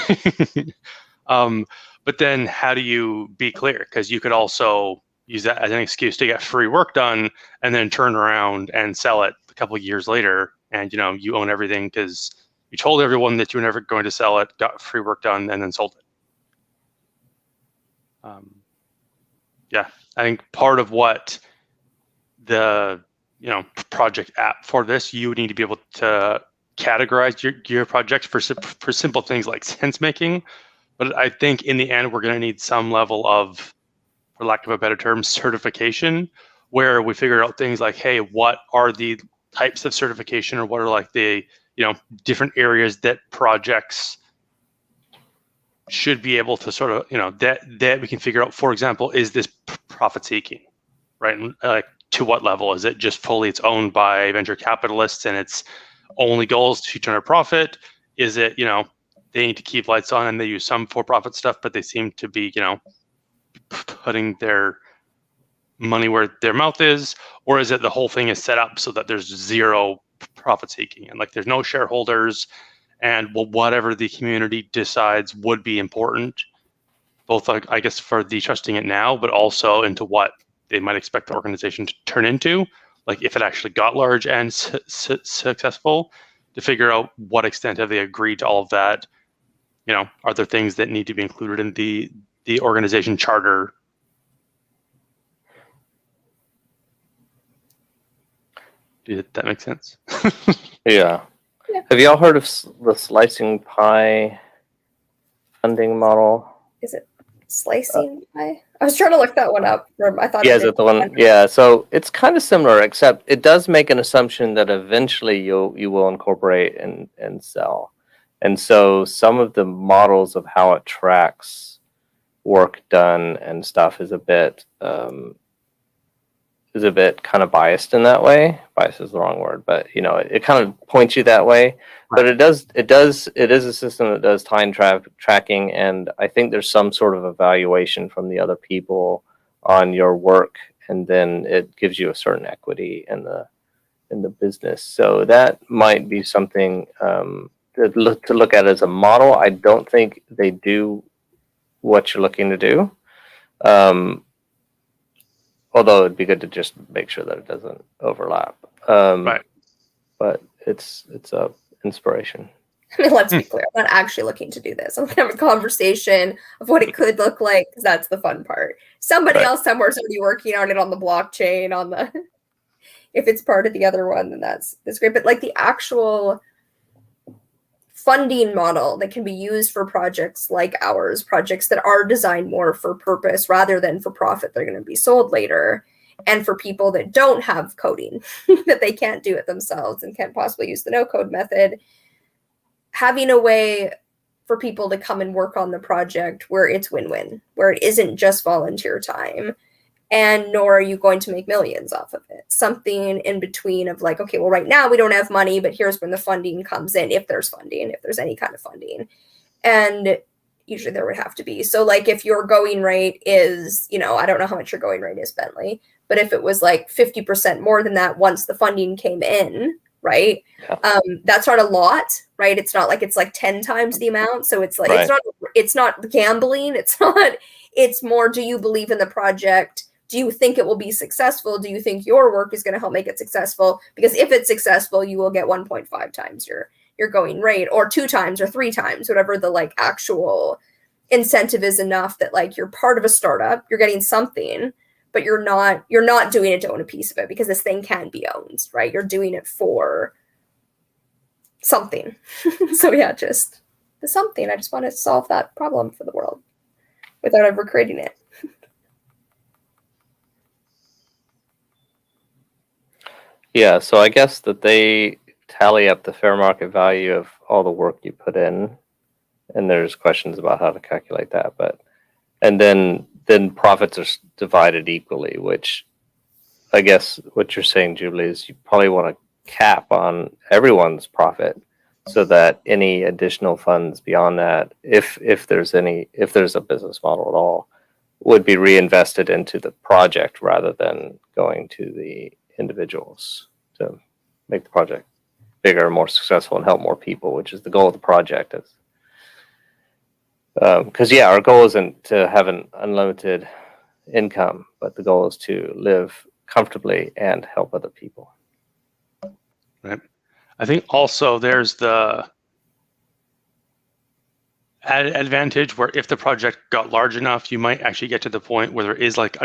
But then how do you be clear? Because you could also use that as an excuse to get free work done and then turn around and sell it a couple of years later. And, you own everything because you told everyone that you were never going to sell it, got free work done, and then sold it. Yeah, I think part of what the project app for this, you need to be able to categorize your projects for simple things like sense making. But I think in the end, we're going to need some level of, for lack of a better term, certification, where we figure out things like, hey, what are the types of certification, or what are like the different areas that projects should be able to sort of, that we can figure out. For example, is this profit seeking, right? And like, to what level? Is it just fully it's owned by venture capitalists and its only goal is to generate profit? Is it, they need to keep lights on and they use some for-profit stuff, but they seem to be, putting their money where their mouth is? Or is it the whole thing is set up so that there's zero profit seeking and like there's no shareholders, and whatever the community decides would be important, both I guess for the trusting it now, but also into what they might expect the organization to turn into, like if it actually got large and successful, to figure out what extent have they agreed to all of that. Are there things that need to be included in the organization charter? Did that make sense? Yeah. Have y'all heard of the slicing pie funding model? Is it slicing pie? I was trying to look that one up. I thought. Yeah, is it the one? Yeah. So it's kind of similar, except it does make an assumption that eventually you will incorporate and sell. And so some of the models of how it tracks work done and stuff is a bit kind of biased in that way. Bias is the wrong word, but it kind of points you that way. But it is a system that does time tracking, and I think there's some sort of evaluation from the other people on your work, and then it gives you a certain equity in the business. So that might be something to look at as a model. I don't think they do what you're looking to do. Although it'd be good to just make sure that it doesn't overlap. Right. But it's a inspiration. I mean, let's be clear. I'm not actually looking to do this. I'm going to have a conversation of what it could look like, because that's the fun part. Somebody else somewhere is already working on it on the blockchain, if it's part of the other one, then that's great. But like the actual funding model that can be used for projects like ours, projects that are designed more for purpose rather than for profit, they're going to be sold later, and for people that don't have coding, that they can't do it themselves and can't possibly use the no-code method, having a way for people to come and work on the project where it's win-win, where it isn't just volunteer time, and nor are you going to make millions off of it. Something in between of like, okay, well, right now we don't have money, but here's when the funding comes in, if there's funding, if there's any kind of funding. And usually there would have to be. So like if your going rate is, I don't know how much your going rate is, Bentley, but if it was like 50% more than that once the funding came in, right? Yeah. That's not a lot, right? It's not like it's like 10 times the amount. So it's like, it's not gambling. It's more, do you believe in the project? Do you think it will be successful? Do you think your work is going to help make it successful? Because if it's successful, you will get 1.5 times your going rate, or 2 times or 3 times, whatever the like actual incentive is enough that like you're part of a startup, you're getting something, but you're not doing it to own a piece of it, because this thing can be owned, right? You're doing it for something. So yeah, just the something. I just want to solve that problem for the world without ever creating it. Yeah, so I guess that they tally up the fair market value of all the work you put in, and there's questions about how to calculate that, and then profits are divided equally, which I guess what you're saying, Jubilee, is you probably want to cap on everyone's profit, so that any additional funds beyond that, if there's a business model at all, would be reinvested into the project rather than going to the individuals to make the project bigger, more successful, and help more people, which is the goal of the project. Because our goal isn't to have an unlimited income, but the goal is to live comfortably and help other people. Right. I think also there's the added advantage where if the project got large enough, you might actually get to the point where there is like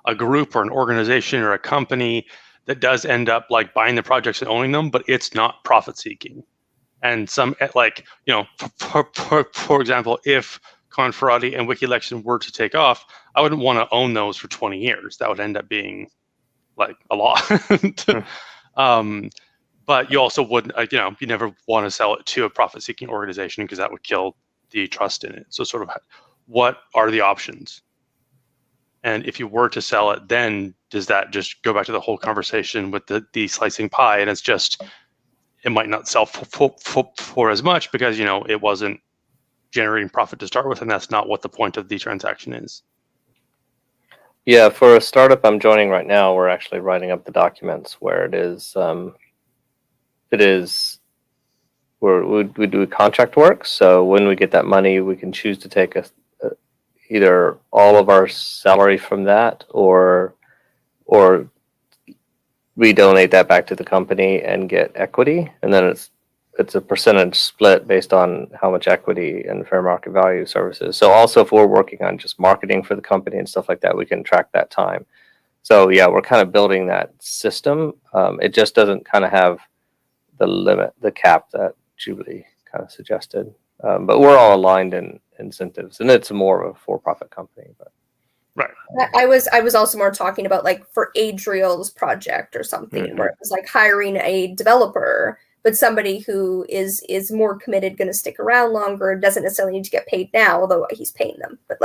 a group or an organization or a company that does end up like buying the projects and owning them, but it's not profit seeking. And some like, for example, if Conferati and WikiElection were to take off, I wouldn't want to own those for 20 years. That would end up being like a lot. But you also wouldn't, you never want to sell it to a profit-seeking organization, because that would kill the trust in it. So sort of what are the options? And if you were to sell it, then does that just go back to the whole conversation with the slicing pie? And it's just, it might not sell for as much because, it wasn't generating profit to start with, and that's not what the point of the transaction is. Yeah, for a startup I'm joining right now, we're actually writing up the documents where we do contract work. So when we get that money, we can choose to take either all of our salary from that, or we donate that back to the company and get equity, and then it's a percentage split based on how much equity and fair market value services. So also if we're working on just marketing for the company and stuff like that, we can track that time. So yeah, we're kind of building that system. It just doesn't kind of have the cap that Jubilee kind of suggested. But we're all aligned in incentives, and it's more of a for-profit company. But right, I was also more talking about like for Adriel's project or something, where it was like hiring a developer, but somebody who is more committed, going to stick around longer, doesn't necessarily need to get paid now, although he's paying them. But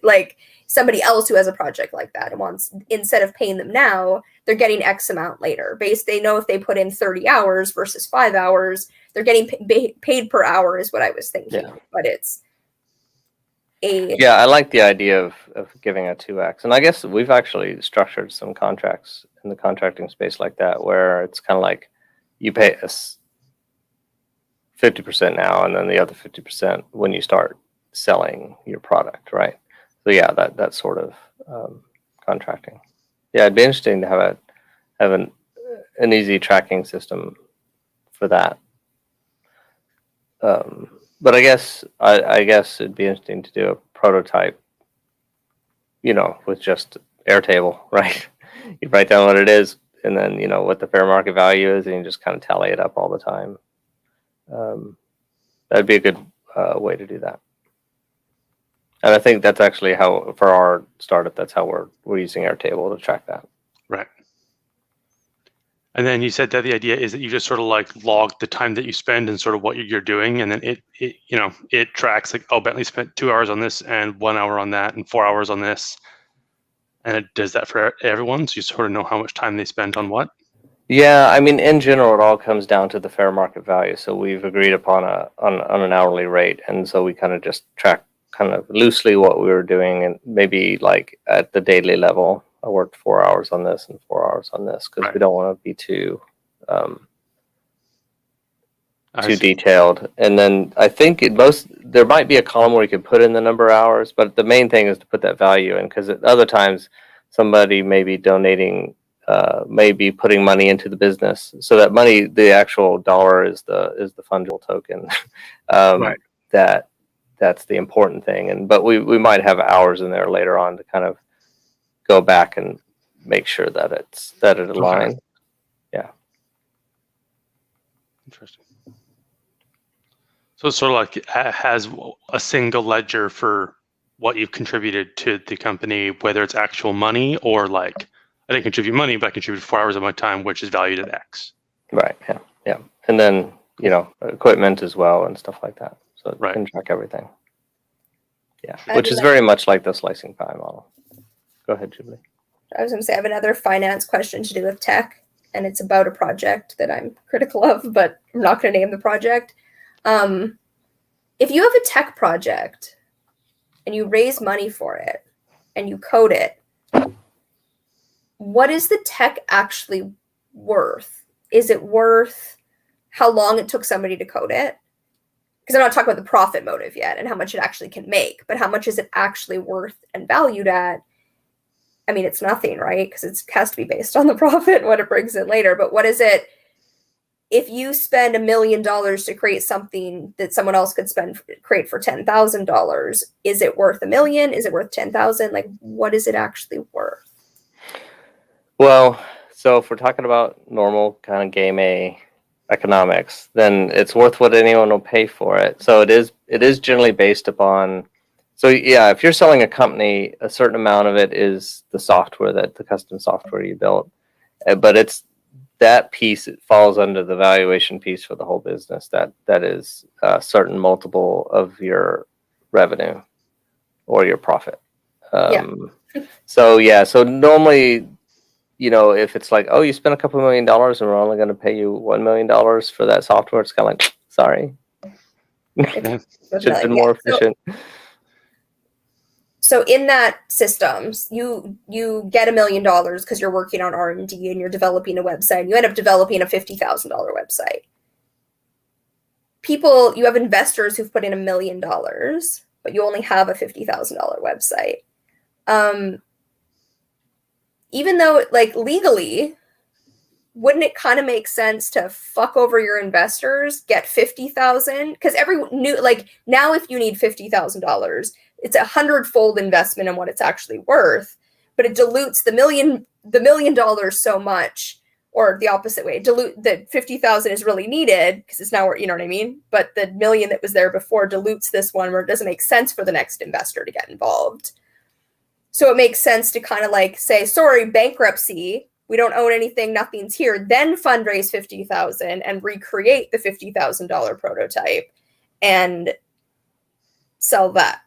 like somebody else who has a project like that and wants, instead of paying them now, they're getting X amount later. They know if they put in 30 hours versus 5 hours, they're getting paid per hour is what I was thinking. Yeah. But it's I like the idea of giving a 2x. And I guess we've actually structured some contracts in the contracting space like that, where it's kind of like you pay us 50% now, and then the other 50% when you start selling your product, right? So yeah, that sort of contracting. Yeah, it'd be interesting to have an easy tracking system for that. But I guess it'd be interesting to do a prototype, with just Airtable, right? You write down what it is, and then what the fair market value is, and you just kind of tally it up all the time. That'd be a good way to do that. And I think that's actually how, for our startup, that's how we're using Airtable to track that. Right. And then you said that the idea is that you just sort of like log the time that you spend and sort of what you're doing, and then it tracks like, oh, Bentley spent 2 hours on this and 1 hour on that and 4 hours on this, and it does that for everyone, so you sort of know how much time they spent on what. Yeah, I mean, in general, it all comes down to the fair market value. So we've agreed upon on an hourly rate, and so we kind of just track kind of loosely what we were doing, and maybe like at the daily level, I worked 4 hours on this and 4 hours on this, because we don't want to be too detailed. And then I think there might be a column where you could put in the number of hours, but the main thing is to put that value in, because at other times somebody may be donating, may be putting money into the business. So that money, the actual dollar, is the fungible token that's the important thing. But we might have hours in there later on to kind of go back and make sure that it aligns. Okay. Yeah. Interesting. So it's sort of like it has a single ledger for what you've contributed to the company, whether it's actual money or like, I didn't contribute money, but I contributed 4 hours of my time, which is valued at X. Right. Yeah. Yeah. And then, equipment as well and stuff like that. So it can track everything. Yeah. Which is very much like the slicing pie model. Go ahead, Jubilee. I was going to say, I have another finance question to do with tech, and it's about a project that I'm critical of, but I'm not going to name the project. If you have a tech project and you raise money for it and you code it, what is the tech actually worth? Is it worth how long it took somebody to code it? Because I'm not talking about the profit motive yet and how much it actually can make, but how much is it actually worth and valued at? I mean, it's nothing, right? Because it has to be based on the profit and what it brings in later. But what is it? If you spend $1 million to create something that someone else could create for $10,000, is it worth $1 million? Is it worth 10,000? Like, what is it actually worth? Well, so if we're talking about normal kind of game A economics, then it's worth what anyone will pay for it. So it is generally based upon. So yeah, if you're selling a company, a certain amount of it is the software, the custom software you built, but it's that piece, it falls under the valuation piece for the whole business. That is a certain multiple of your revenue or your profit. So normally, if it's like, oh, you spent a couple $1 million and we're only going to pay you $1 million for that software, it's kind of like, sorry, should have been more efficient. So in that systems, you get $1 million because you're working on R&D and you're developing a website. And you end up developing a $50,000 website. You have investors who've put in $1 million, but you only have a $50,000 website. Even though, like, legally, wouldn't it kind of make sense to fuck over your investors, get $50,000? Because now if you need $50,000, it's a 100-fold investment in what it's actually worth, but it dilutes the $1 million so much, or the opposite way. The 50,000 is really needed because it's now, you know what I mean? But the $1 million that was there before dilutes this one where it doesn't make sense for the next investor to get involved. So it makes sense to kind of like say, sorry, bankruptcy, we don't own anything, nothing's here, then fundraise $50,000 and recreate the $50,000 prototype and sell that.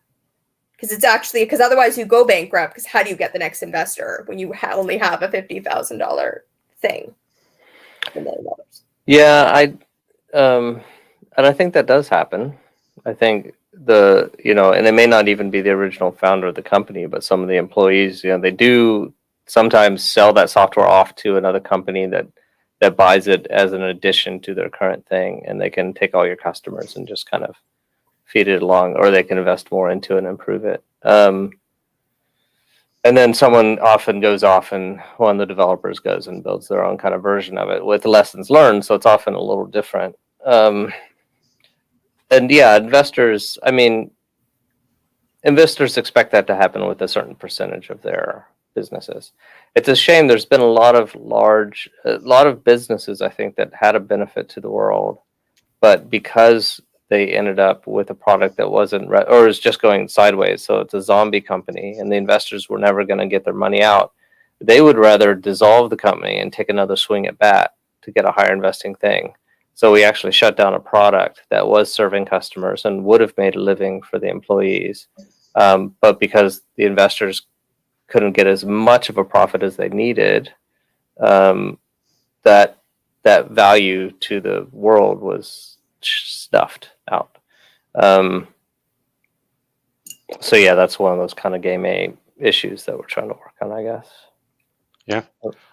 Because otherwise you go bankrupt, because how do you get the next investor when you only have a $50,000 thing? $1 million. Yeah, and I think that does happen. I think and it may not even be the original founder of the company, but some of the employees, they do sometimes sell that software off to another company that buys it as an addition to their current thing, and they can take all your customers and just kind of feed it along, or they can invest more into it and improve it. And then someone often goes off and one of the developers goes and builds their own kind of version of it with lessons learned. So it's often a little different. And yeah, investors expect that to happen with a certain percentage of their businesses. It's a shame. There's been a lot of businesses, I think, that had a benefit to the world, but because they ended up with a product that wasn't or is just going sideways. So it's a zombie company, and the investors were never going to get their money out. They would rather dissolve the company and take another swing at bat to get a higher investing thing. So we actually shut down a product that was serving customers and would have made a living for the employees. But because the investors couldn't get as much of a profit as they needed, that value to the world was stuffed out. So yeah, that's one of those kind of game A issues that we're trying to work on, I guess. Yeah.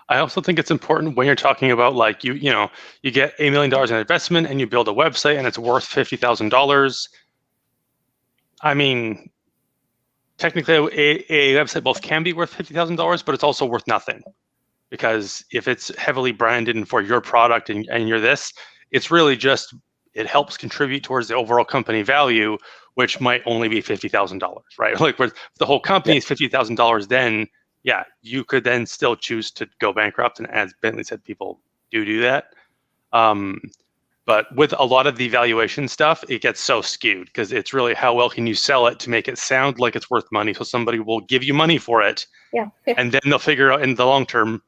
I also think it's important when you're talking about like you get $1 million in investment and you build a website and it's worth $50,000. I mean, technically a website both can be worth $50,000, but it's also worth nothing, because if it's heavily branded and for your product and you're this, it's really just, it helps contribute towards the overall company value, which might only be $50,000, right? Like, where the whole company is $50,000, then yeah, you could then still choose to go bankrupt. And as Bentley said, people do that. But with a lot of the valuation stuff, it gets so skewed because it's really how well can you sell it to make it sound like it's worth money. So somebody will give you money for it. Yeah. And then they'll figure out in the long term,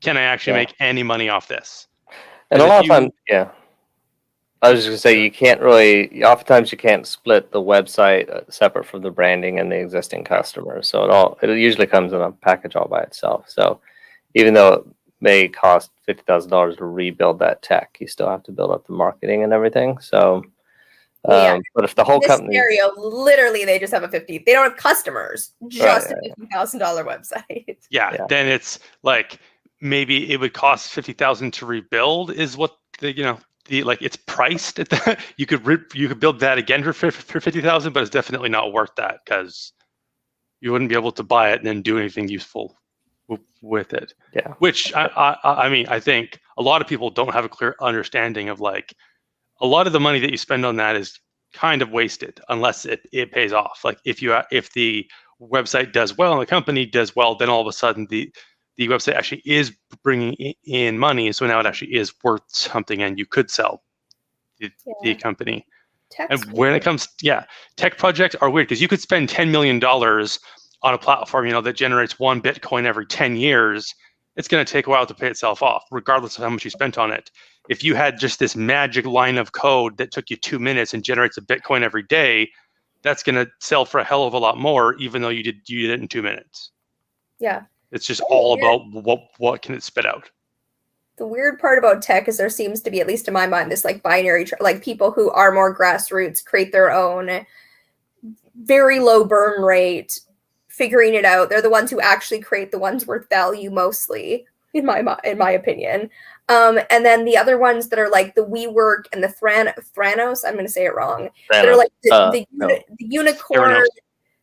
can I actually make any money off this? And a lot of times, I was just going to say, you can't really, oftentimes you can't split the website separate from the branding and the existing customers. So it usually comes in a package all by itself. So even though it may cost $50,000 to rebuild that tech, you still have to build up the marketing and everything. So, but if the whole company scenario, literally they just have they don't have customers, just a $50,000 website. Yeah, then it's like maybe it would cost $50,000 to rebuild is what like it's priced at that. You could build that again for $50,000, but it's definitely not worth that because you wouldn't be able to buy it and then do anything useful with it. Yeah. Which I mean, I think a lot of people don't have a clear understanding of like a lot of the money that you spend on that is kind of wasted unless it pays off. Like if the website does well and the company does well, then all of a sudden the website actually is bringing in money. So now it actually is worth something and you could sell the company. And when it comes, tech projects are weird because you could spend $10 million on a platform, that generates 1 Bitcoin every 10 years. It's going to take a while to pay itself off, regardless of how much you spent on it. If you had just this magic line of code that took you 2 minutes and generates a Bitcoin every day, that's going to sell for a hell of a lot more, even though you did it in 2 minutes. Yeah. It's just all about what can it spit out. The weird part about tech is there seems to be, at least in my mind, this like binary, like people who are more grassroots create their own very low burn rate, figuring it out. They're the ones who actually create the ones worth value mostly, in my opinion. And then the other ones that are like the WeWork and the Theranos, I'm going to say it wrong. They're like the unicorn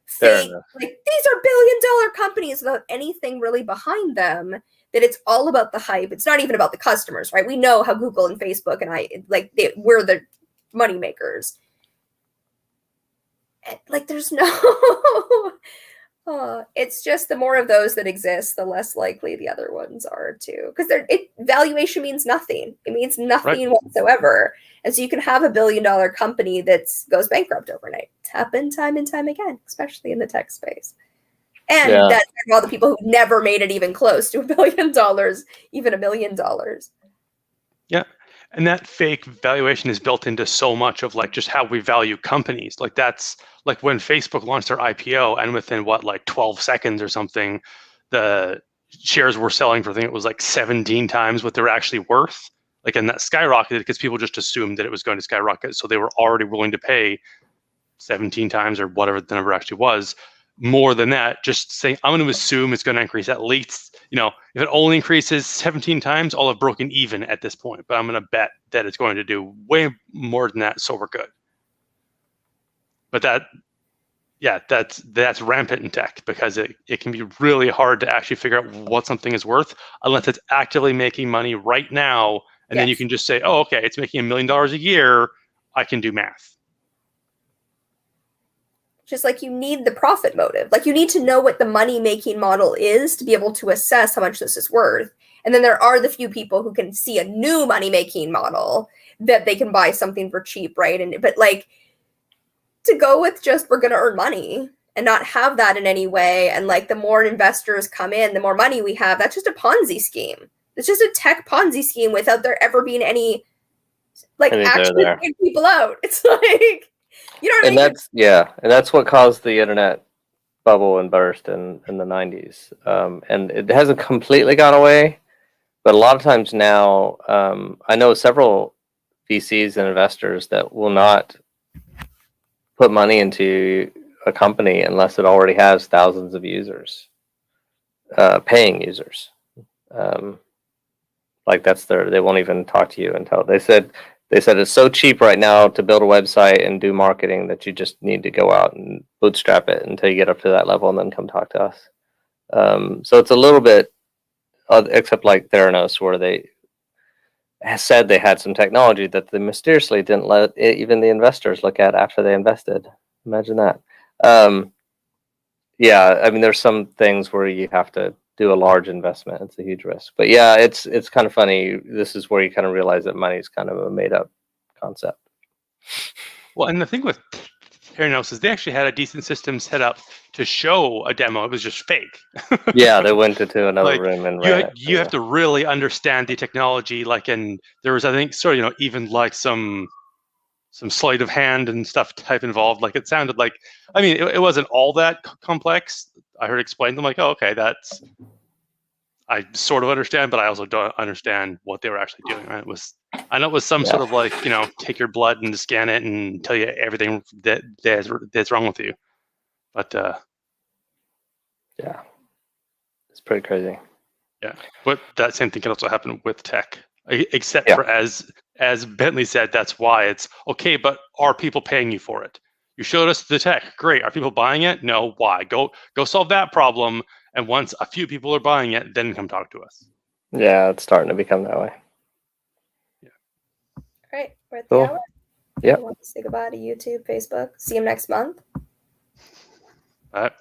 fake. Like these are billion-dollar companies without anything really behind them. That it's all about the hype. It's not even about the customers, right? We know how Google and Facebook and we're the money makers. Like there's no. It's just the more of those that exist, the less likely the other ones are too. Because valuation means nothing. It means nothing whatsoever. And so you can have a $1 billion company that goes bankrupt overnight. It's happened time and time again, especially in the tech space. And that's all the people who never made it even close to $1 billion, even $1 million. Yeah. And that fake valuation is built into so much of like just how we value companies. Like that's like when Facebook launched their IPO and within 12 seconds or something, the shares were selling for, I think it was like 17 times what they're actually worth. Like, and that skyrocketed because people just assumed that it was going to skyrocket. So they were already willing to pay 17 times or whatever the number actually was. More than that, just saying, I'm going to assume it's going to increase at least, if it only increases 17 times, I'll have broken even at this point. But I'm going to bet that it's going to do way more than that, so we're good. But that's rampant in tech because it can be really hard to actually figure out what something is worth unless it's actively making money right now. And then you can just say, oh, okay, it's making $1 million a year. I can do math. Just like you need the profit motive. Like you need to know what the money-making model is to be able to assess how much this is worth. And then there are the few people who can see a new money-making model that they can buy something for cheap, right? But like to go with just we're going to earn money and not have that in any way. And like the more investors come in, the more money we have. That's just a Ponzi scheme. It's just a tech Ponzi scheme without there ever being any like actually getting people out. It's like... You know what I mean? And that's what caused the internet bubble and burst in the 90s. And it hasn't completely gone away, but a lot of times now, I know several VCs and investors that will not put money into a company unless it already has thousands of users, paying users. Like they won't even talk to you until they said it's so cheap right now to build a website and do marketing that you just need to go out and bootstrap it until you get up to that level and then come talk to us. So it's a little bit, except like Theranos, where they said they had some technology that they mysteriously didn't let even the investors look at after they invested. Imagine that. Yeah, I mean, there's some things where you have to do a large investment. It's a huge risk. But yeah, it's kind of funny. This is where you kind of realize that money is kind of a made up concept. Well, and the thing with Theranos is they actually had a decent system set up to show a demo. It was just fake. Yeah, they went into another Like, room and you ran it. you have to really understand the technology. Like, and there was, I think, so even like some sleight of hand and stuff type involved. Like, it sounded like, I mean, it wasn't all that complex. I heard explained. I'm like, oh, okay, I sort of understand, but I also don't understand what they were actually doing. Right? I know it was some sort of like, take your blood and scan it and tell you everything that's wrong with you. But yeah, it's pretty crazy. yeah, but that same thing can also happen with tech, except for as Bentley said, that's why it's okay. But are people paying you for it? You showed us the tech, great. Are people buying it? No. Why? Go solve that problem. And once a few people are buying it, then come talk to us. Yeah, it's starting to become that way. Yeah. All right, we're at the Cool. hour. Yeah. Want to say goodbye to YouTube, Facebook. See you next month. Bye.